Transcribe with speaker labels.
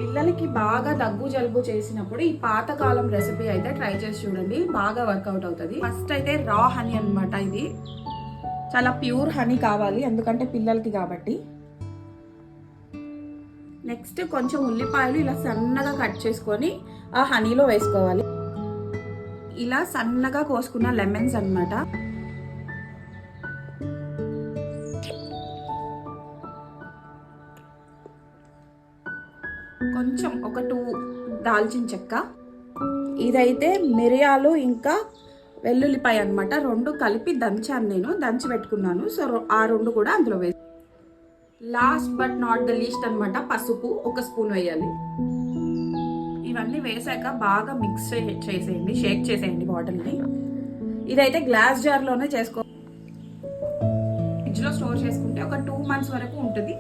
Speaker 1: పిల్లలకి బాగా దగ్గు జలుబు చేసినప్పుడు ఈ పాతకాలం రెసిపీ అయితే ట్రై చేసి చూడండి, బాగా వర్కౌట్ అవుతుంది. ఫస్ట్ అయితే రా హనీ అన్నమాట. ఇది చాలా ప్యూర్ హనీ కావాలి, ఎందుకంటే పిల్లలకి కాబట్టి. నెక్స్ట్ కొంచెం ఉల్లిపాయలు ఇలా సన్నగా కట్ చేసుకొని ఆ హనీలో వేసుకోవాలి. ఇలా సన్నగా కోసుకున్న లెమన్స్ అన్నమాట. కొంచెం ఒక 2 దాల్చిన చెక్క, ఇదైతే మిరియాలు ఇంకా వెల్లుల్లిపాయ అన్నమాట. 2 కలిపి దంచాను, నేను దంచి పెట్టుకున్నాను. సో ఆ 2 కూడా అందులో వేసి, last but not the least అన్నమాట, పసుపు 1 స్పూన్ వేయాలి. ఇవన్నీ వేసాక బాగా మిక్స్ చేసేయండి, షేక్ చేసేయండి బాటిల్ని. ఇదైతే గ్లాస్ జార్లోనే చేసుకో, ఫ్రిడ్జ్లో స్టోర్ చేసుకుంటే ఒక 2 మంత్స్ వరకు ఉంటుంది.